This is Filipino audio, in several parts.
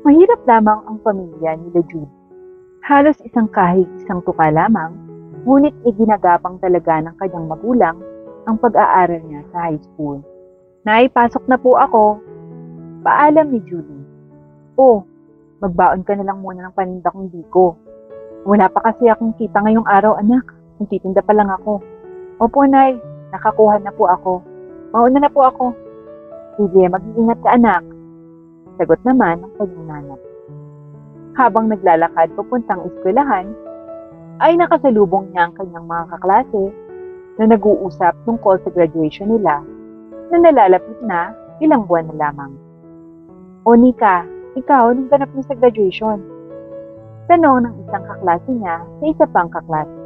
Mahirap lamang ang pamilya nila Jude. Halos isang kahig isang tuka lamang, ngunit iginagapang talaga ng kanyang magulang ang pag-aaral niya sa high school. Naipasok na po ako. Paalam ni Julie. Oh, magbaon ka na lang muna ng paninda kong biko. Wala pa kasi akong kita ngayong araw, anak. Nagtitinda pa lang ako. Opo, Nay. Nakakuha na po ako. Mauna na po ako. Sige, mag-iingat ka, anak. Sagot naman ng kanyang nanay. Habang naglalakad papuntang eskwelahan, ay nakasalubong niya ang kanyang mga kaklase na nag-uusap tungkol sa graduation nila na nalalapit na ilang buwan na lamang. O Nika, ikaw, anong ganap mo sa graduation? Tanong ng isang kaklase niya sa isa pang kaklase.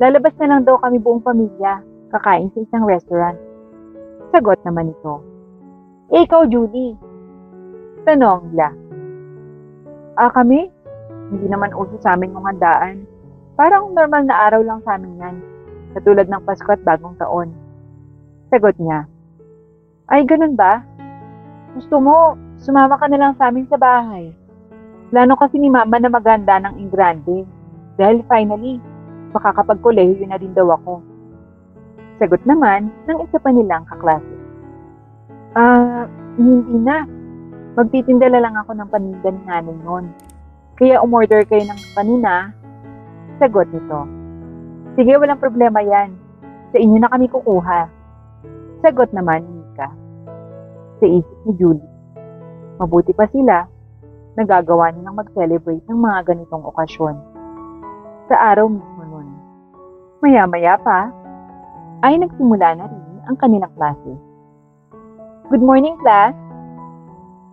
Lalabas na lang daw kami buong pamilya, kakain sa isang restaurant. Sagot naman ito. Ikaw, Julie. Tanong nila. Kami? Hindi naman uso sa amin yung handaan. Parang normal na araw lang sa amin yan. Katulad ng Pasko at Bagong Taon. Sagot niya. Ay, ganun ba? Gusto mo, sumama ka na lang sa amin sa bahay. Plano kasi ni Mama na maghanda ng ingrande. Dahil finally, makakapag-kolehiyo na din daw ako. Sagot naman ng isa pa nilang kaklase. Hindi na. Magtitinda lang ako ng paninda ni nanay noon. Kaya umorder kayo ng kanina. Sagot nito. Sige, walang problema yan. Sa inyo na kami kukuha. Sagot naman ni Nika. Sa isip ni Julie. Mabuti pa sila, nagagawa nilang mag-celebrate ng mga ganitong okasyon. Sa araw mismo nun. Maya-maya pa, ay nagsimula na rin ang kanilang klase. Good morning, class.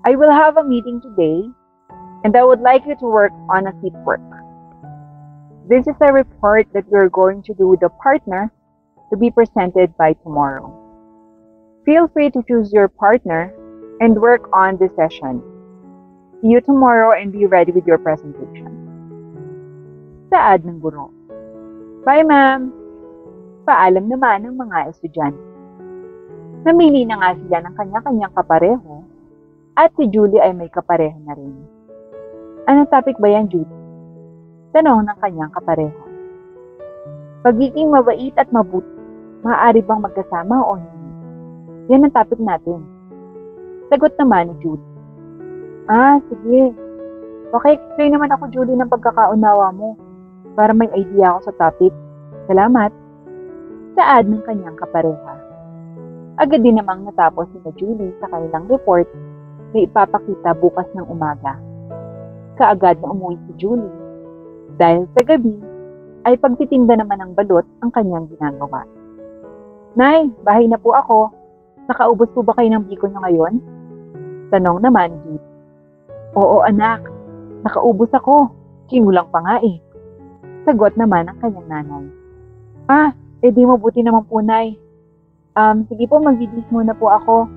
I will have a meeting today, and I would like you to work on a seat work. This is a report that we are going to do with the partner to be presented by tomorrow. Feel free to choose your partner and work on this session. See you tomorrow and be ready with your presentation. Saad ng guro. Bye, ma'am. Paalam naman ng mga estudyante. Namili na nga sila ng kanya-kanyang kapareho at si Julie ay may kapareho na rin. Anong topic ba yan, Julie? Tanong ng kanyang kapareho. Pagiging mabait at mabuti, maaari bang magkasama o hindi? Yan ang topic natin. Sagot naman ni Julie. Sige. Paki-explain naman ako, Julie, ng pagkakaunawa mo para may idea ako sa topic. Salamat. Saad ng kanyang kapareha. Agad din namang natapos si Julie sa kanilang report na ipapakita bukas ng umaga. Kaagad na umuwi si Julie dahil sa gabi ay pagtitinda naman ng balot ang kanyang ginagawa. Nay, bahay na po ako. Nakaubos po ba kayo ng biko niyo ngayon? Tanong naman ni Julie. Oo anak, nakaubos ako. Kinulang pa nga eh. Sagot naman ang kanyang nanay. Di mabuti naman po, Nay. Sige po, magbibis muna po ako.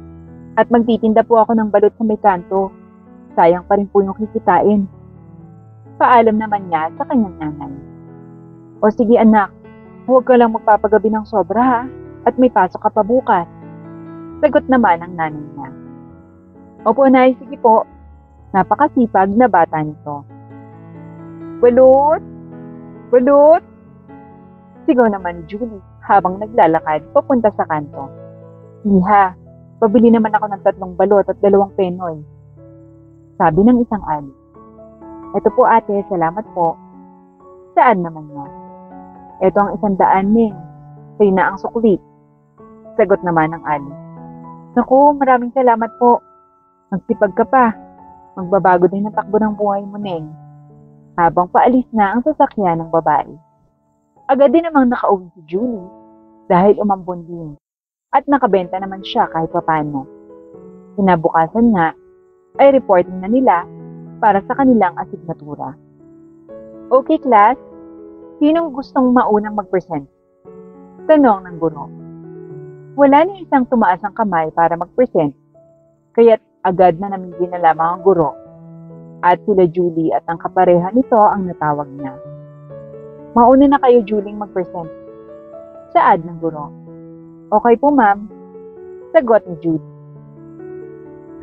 At magtitinda po ako ng balot sa may kanto. Sayang pa rin po yung kikitain. Paalam naman niya sa kanyang nanay. O sige anak, huwag ka lang magpapagabi ng sobra ha, at may pasok ka pa bukas. Sagot naman ang nanay niya. Opo, Nay, sige po. Napakasipag na bata nito. Balot! Balot! Sigaw naman ni Julie habang naglalakad papunta sa kanto. Iha, pabili naman ako ng 3 balot at 2 penoy. Sabi ng isang ali. Eto po ate, salamat po. Saan naman niya? Eto ang 100 ning. Sa'yo na ang sukli. Sagot naman ng ali. Naku, maraming salamat po. Magsipag ka pa. Magbabago din ang takbo ng buhay mo, Neng. Habang paalis na ang sasakyan ng babae. Agad din namang nakauwi si Julie dahil umambon din at nakabenta naman siya kahit papano. Kinabukasan nga ay reporting na nila para sa kanilang asignatura. Okay class, sinong gustong maunang mag-present? Tanong ng guro. Wala ni isang tumaas ang kamay para mag-present, kaya't agad na namili na lamang ang guro at sila Julie at ang kapareha nito ang natawag niya. Mauna na kayo, Julie, mag-present. Saad ng guro. Okay po, ma'am. Sagot ni Julie.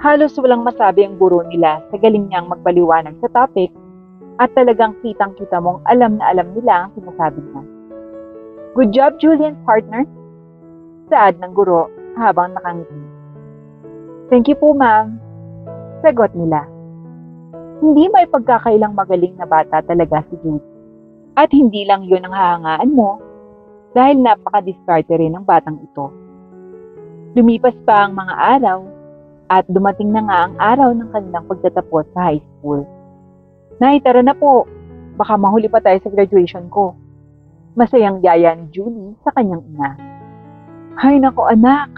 Halos walang masabi ang guro nila sa galing niyang magpaliwanag sa topic at talagang kitang-kita mong alam na alam nila ang sinasabi niya. Good job, Julie and partner. Saad ng guro habang nakangiti. Thank you po, ma'am. Sagot nila. Hindi may pagkakailang magaling na bata talaga si Julie. At hindi lang yun ang hahangaan mo dahil napaka-diskarte rin ng batang ito. Lumipas pa ang mga araw at dumating na nga ang araw ng kanilang pagtatapos sa high school. Nay, tara na po. Baka mahuli pa tayo sa graduation ko. Masayang yaya ni Julie sa kanyang ina. Hay nako anak,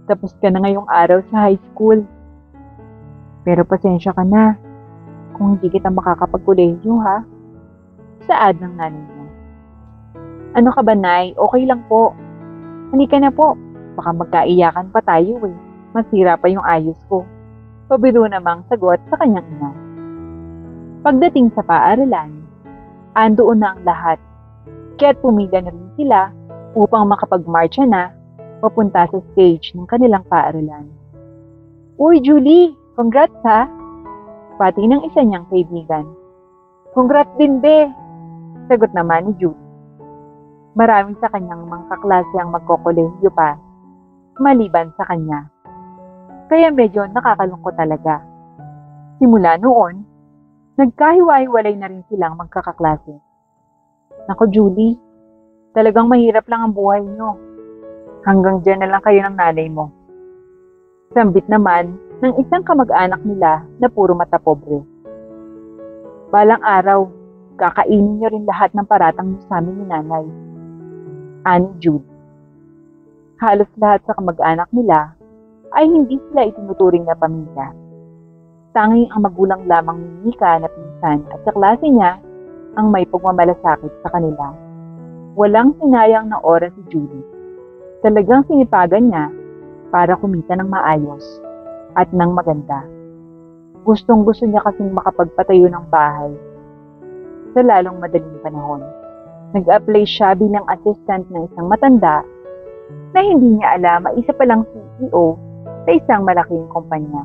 tapos ka na ngayong araw sa high school. Pero pasensya ka na kung hindi kita makakapagkolehiyo ha. Saad ng nanay niya. Ano ka ba, Nay? Okay lang po. Halika na po. Baka magkaiyakan pa tayo eh. Masira pa yung ayos ko. Pabiro namang sagot sa kanyang ina. Pagdating sa paaralan, andoon na ang lahat. Kaya't pumila na rin sila upang makapag-marcha na papunta sa stage ng kanilang paaralan. Uy, Julie! Congrats ha! Pati ng isa niyang kaibigan. Congrats din, be! Sagot naman ni Julie. Marami sa kanyang mga kaklase ang magkokolehiyo pa, maliban sa kanya. Kaya medyo nakakalungkot talaga. Simula noon, nagkahiwa-hiwalay na rin silang magkakaklase. Naku, Julie, talagang mahirap lang ang buhay niyo. Hanggang dyan na lang kayo ng nanay mo. Sambit naman ng isang kamag-anak nila na puro mata pobre. Balang araw, kakainin niyo rin lahat ng paratang niyo sa amin ni nanay. Ani Julie. Halos lahat sa kamag-anak nila ay hindi sila itinuturing na pamilya. Tanging ang magulang lamang ni Mika na pinsan at kaklase niya ang may pagmamalasakit sa kanila. Walang sinayang na oras si Julie. Talagang sinipagan niya para kumita ng maayos at ng maganda. Gustong-gusto niya kasing makapagpatayo ng bahay sa lalong madaling panahon. Nag-apply siya bilang assistant ng isang matanda na hindi niya alam ay isa palang CEO sa isang malaking kumpanya.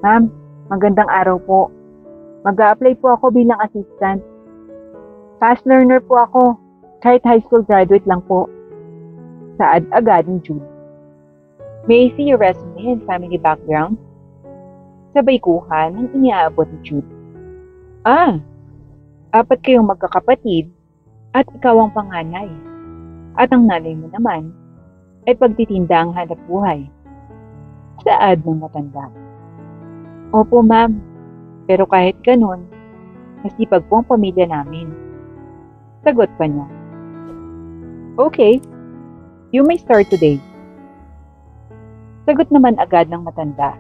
Ma'am, magandang araw po. Mag-a-apply po ako bilang assistant. Fast learner po ako. Kahit high school graduate lang po. Saad agad ni Julie. May I see your resume and family background? Sabay kuha ng iniaabot ni Julie. 4 kayong magkakapatid at ikaw ang panganay. At ang nanay mo naman ay pagtitinda ang hanap buhay. Saad ng matanda. Opo, ma'am. Pero kahit ganun, masipag po ang pamilya namin. Sagot pa niya. Okay, you may start today. Sagot naman agad ng matanda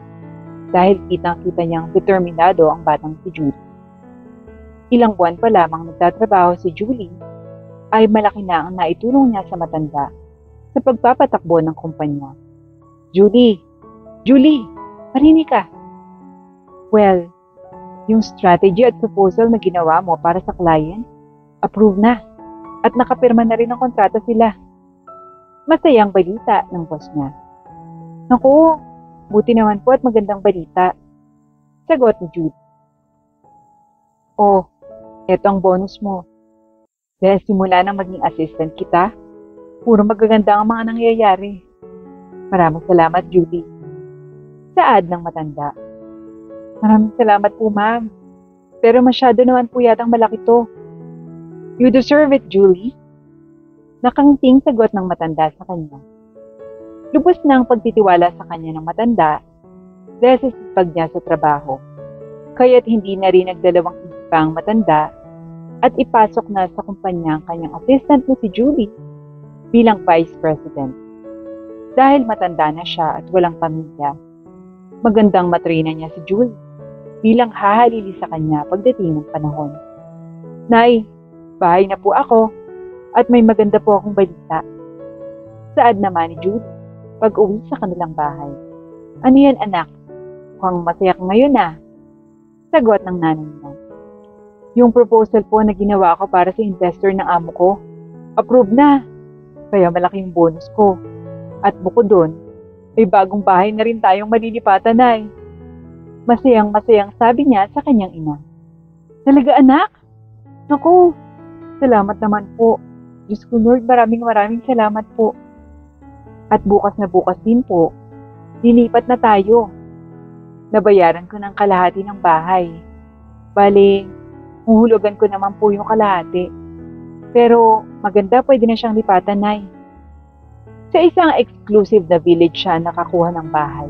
dahil kitang-kita niyang determinado ang batang si Julie. Ilang buwan pa lamang nagtatrabaho si Julie ay malaki na ang naitulong niya sa matanda sa pagpapatakbo ng kumpanya. Julie! Julie! Marinig ka! Well, yung strategy at proposal na ginawa mo para sa client, approve na at nakapirma na rin ang kontrata sila. Masayang balita ng boss niya. Naku, buti naman po at magandang balita. Sagot ni Julie. Oh, eto ang bonus mo. Dahil simula nang maging assistant kita, puro magaganda ang mga nangyayari. Maraming salamat, Julie. Saad ng matanda. Maraming salamat po, ma'am. Pero masyado naman po yatang malaki to. You deserve it, Julie. Nakangiting sagot ng matanda sa kanya. Lubos na ang pagtitiwala sa kanya ng matanda dahil sa sipag niya sa trabaho. Kaya't hindi na rin nagdalawang isip pa ang matanda at ipasok na sa kumpanya ang kanyang assistant na si Julie bilang vice president. Dahil matanda na siya at walang pamilya, magandang matrina niya si Julie bilang hahalili sa kanya pagdating ng panahon. Nay, bahay na po ako at may maganda po akong balita. Saad naman ni Julie pag-uwi sa kanilang bahay. Ano yan, anak? Mukhang masaya ka ngayon ah. Sagot ng nanay niya. Yung proposal po na ginawa ko para sa investor ng amo ko, approve na. Kaya malaki yung bonus ko. At bukod doon, May bagong bahay na rin tayong malilipatan, Nay. Masayang-masayang sabi niya sa kanyang ina. Talaga, anak? Naku, salamat naman po. Diyos ko, Lord, maraming salamat po. At bukas na bukas din po, lilipat na tayo. Nabayaran ko ng kalahati ng bahay. Bale, huhulugan ko naman po yung kalahati. Pero maganda, pwede na siyang lipatan, Nay. Sa isang exclusive na village siya nakakuha ng bahay.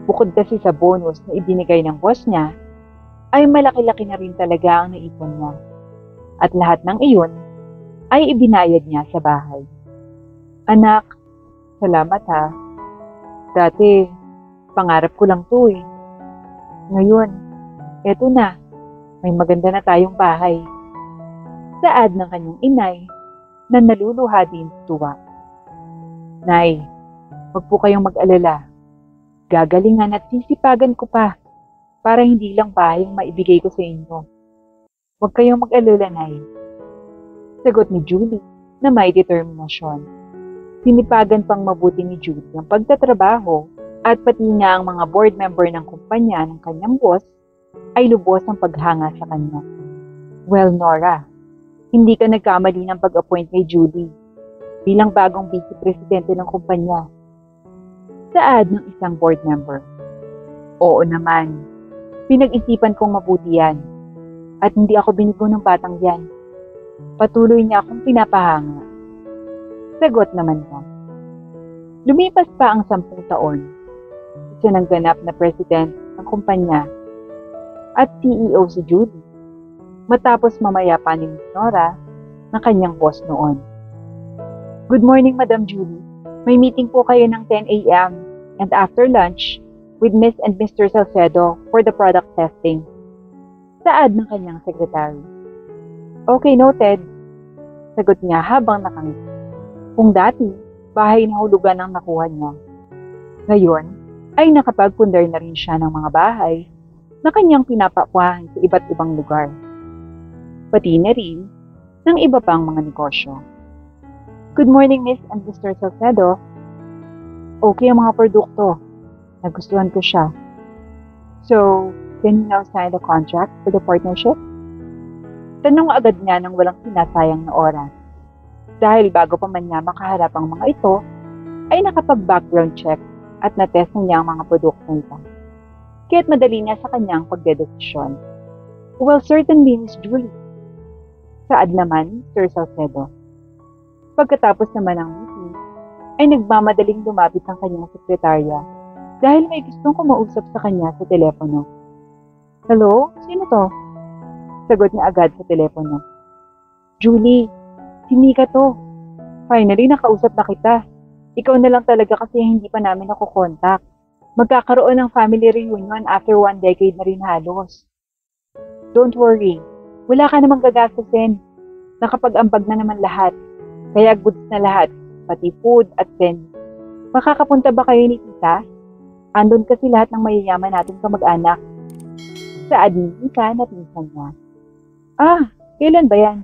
Bukod kasi sa bonus na ibinigay ng boss niya, ay malaki-laki na rin talaga ang naipon niya. At lahat ng iyon ay ibinayad niya sa bahay. Anak, salamat ha. Dati, pangarap ko lang to eh. Ngayon, eto na, may maganda na tayong bahay. Saad ng kanyang inay na naluluha din tuwa. Nay, huwag po kayong mag-alala. Gagalingan at sisipagan ko pa para hindi lang bahay ang maibigay ko sa inyo. Huwag kayong mag-alala, Nay. Sagot ni Julie na may determinasyon. Sinipagan pang mabuti ni Julie ang pagtatrabaho at pati nga ang mga board member ng kumpanya ng kanyang boss ay lubos ang paghanga sa kanya. Well, Nora, hindi ka nagkamali ng pag-appoint kay Julie bilang bagong vice-presidente ng kumpanya. Saad ng isang board member. Oo naman, pinag-isipan kong mabuti yan at hindi ako binigo ng batang yan. Patuloy niya akong pinapahanga. Sagot naman niya. Lumipas pa ang 10 taon. Isa ng ganap na president ng kumpanya at CEO si Judy matapos mamaya pa ni Nora na kanyang boss noon. Good morning, Madam Julie. May meeting po kayo ng 10 a.m. and after lunch with Miss and Mr. Salcedo for the product testing. Saad ng kanyang sekretary. Okay, noted. Sagot niya habang nakangiti. Kung dati, bahay na hulugan ang nakuha niya. Ngayon, ay nakapagpundar na rin siya ng mga bahay na kanyang pinapakwahan sa iba't ibang lugar. Pati na rin ng iba pang mga negosyo. Good morning, Miss and Mr. Salcedo. Okay ang mga produkto. Nagustuhan ko siya. So, can you now sign the contract for the partnership? Tanong agad niya nang walang sinasayang na oras. Dahil bago pa man niya makaharap ang mga ito, ay nakapag-background check at na-test niya ang mga produkto nito. Kaya't madali niya sa kanyang pagdedesisyon. Well, certainly, Miss Julie. Saad naman, Sir Salcedo. Pagkatapos naman ng meeting, ay nagmamadaling lumapit ang kanyang sekretarya dahil may gustong kumausap sa kanya sa telepono. Hello? Sino to? Sagot niya agad sa telepono. Julie, si Mika to. Finally, nakausap na kita. Ikaw na lang talaga kasi hindi pa namin nakukontak. Magkakaroon ng family reunion after 1 decade na rin halos. Don't worry, wala ka namang gagastusin. Nakapag-ambag na naman lahat. Kaya goods na lahat, pati food at pen. Makakapunta ba kayo ni Tita? Andun kasi lahat ng mayayaman natin kamag-anak. Saad ni Mika na pinsan niya. Ah, kailan ba yan?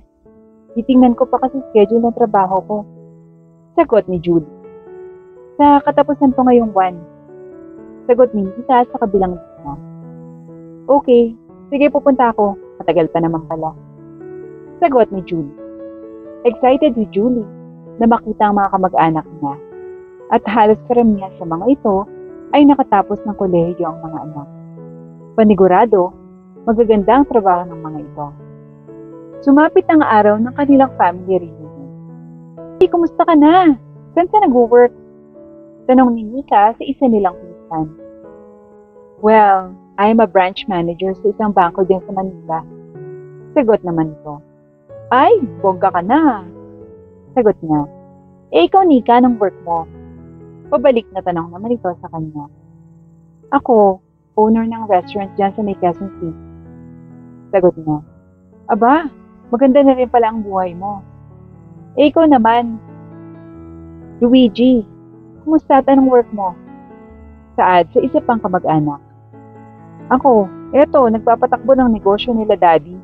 Titingnan ko pa kasi schedule ng trabaho ko. Sagot ni Jude. Sa katapusan po ngayong buwan. Sagot ni Mika sa kabilang linya. Okay, sige pupunta ako. Matagal pa naman pala. Sagot ni Jude. Excited si Julie na makita ang mga kamag-anak niya at halos karamihan sa mga ito ay nakatapos ng kolehiyo ang mga anak. Panigurado, magaganda ang trabaho ng mga ito. Sumapit ang araw ng kanilang family reunion. Hey, kumusta ka na? Saan ka nag-work? Tanong ni Mika sa isa nilang pinsan. Well, I'm a branch manager sa isang bangko din sa Manila. Sagot naman ito. Ay, bongga ka na. Sagot niya. Ikaw, Nika, ng work mo. Pabalik na tanong naman ito sa kanya. Ako, owner ng restaurant dyan sa may Quezon City. Sagot niya. Aba, maganda na rin pala ang buhay mo. Ikaw naman. Luigi, kumusta at anong work mo? Saad sa isa pang kamag-anak. Ako, eto, nagpapatakbo ng negosyo nila daddy.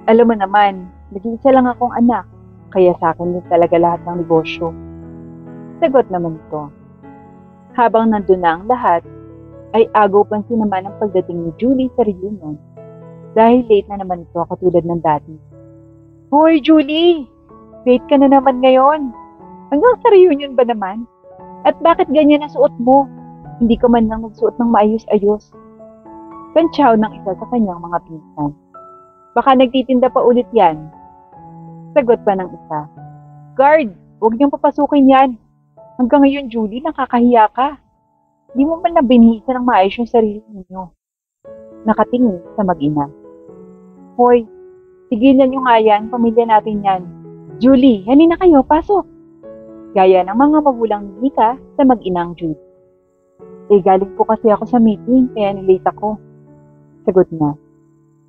Alam mo naman, nag-iisa lang akong anak, kaya sa akin din talaga lahat ng negosyo. Sagot naman ito. Habang nandun na ang lahat, ay agaw pansin naman ang pagdating ni Julie sa reunion. Dahil late na naman ito katulad ng dati. Hoy Julie! Late ka na naman ngayon. Hanggang sa reunion ba naman? At bakit ganyan ang suot mo? Hindi ka man lang nagsuot ng maayos-ayos. Kantsaw ng isa sa kanyang mga pinsan. Baka nagtitinda pa ulit yan. Sagot pa ng isa. Guard! Huwag niyong papasukin yan. Hanggang ngayon, Julie, nakakahiya ka. Di mo man lang binihisa ng maayos yung sarili ninyo. Nakatingin sa mag-ina. Hoy, tigilan niyo nga yan, pamilya natin yan. Julie, halina kayo, pasok. Gaya ng mga magulang ni Mika sa mag-inang Julie. Galing po kasi ako sa meeting, kaya nilate ako. Sagot niya.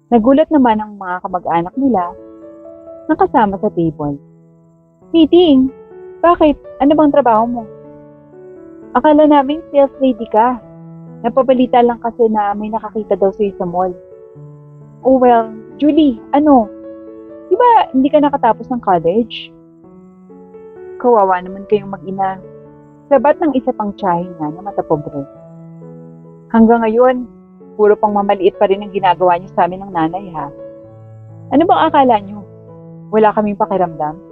Nagulat naman ang mga kamag-anak nila na kasama sa table. Meeting? Bakit? Ano bang trabaho mo? Akala namin sales lady ka. Napabalita lang kasi na may nakakita daw sa'yo sa mall. Oh well, Julie, ano? Di ba hindi ka nakatapos ng college? Kawawa naman kayong mag-ina. Sabat ng isa pang tiyahin nga na matapobre. Hanggang ngayon, puro pang mamaliit pa rin ang ginagawa niyo sa amin ng nanay ha. Ano bang akala niyo? Wala kaming pakiramdam?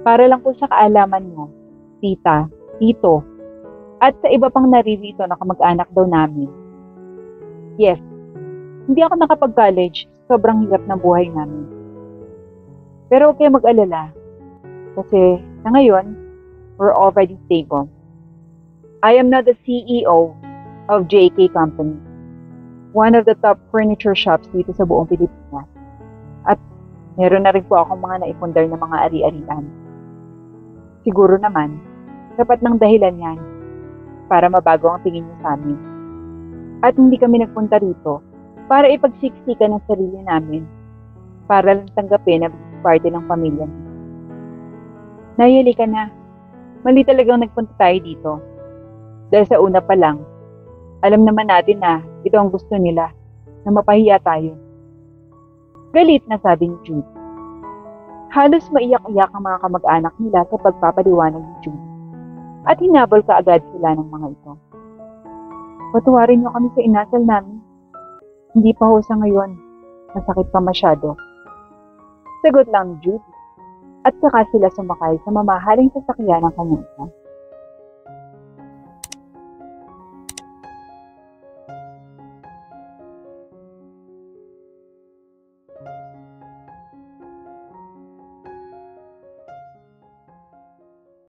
Para lang po sa kaalaman mo, tita, tito, at sa iba pang naririto na kamag-anak daw namin. Yes, hindi ako nakapag-college, sobrang hirap ng buhay namin. Pero huwag kayo mag-alala, kasi sa ngayon, we're already stable. I am now the CEO of JK Company, one of the top furniture shops dito sa buong Pilipinas. At meron na rin po akong mga naipundar na mga ari-arian. Siguro naman, dapat ng dahilan yan para mabago ang tingin niyo sa amin. At hindi kami nagpunta rito para ipagsiksikan ng sarili namin para lang tanggapin na parte ng pamilya niyo. Nayali ka na. Mali talagang nagpunta tayo dito. Dahil sa una pa lang, alam naman natin na ito ang gusto nila, na mapahiya tayo. Galit na sabi ni Jude. Halos maiyak-iyak ang mga kamag-anak nila sa pagpapaliwanag ni Jude. At hinabol ka agad sila ng mga ito. Patuwarin niyo kami sa inasal namin. Hindi pa ho sa ngayon. Masakit pa masyado. Sagot lang ni Jude. At saka sila sumakay sa mamahaling sasakyan ng kanyang ina.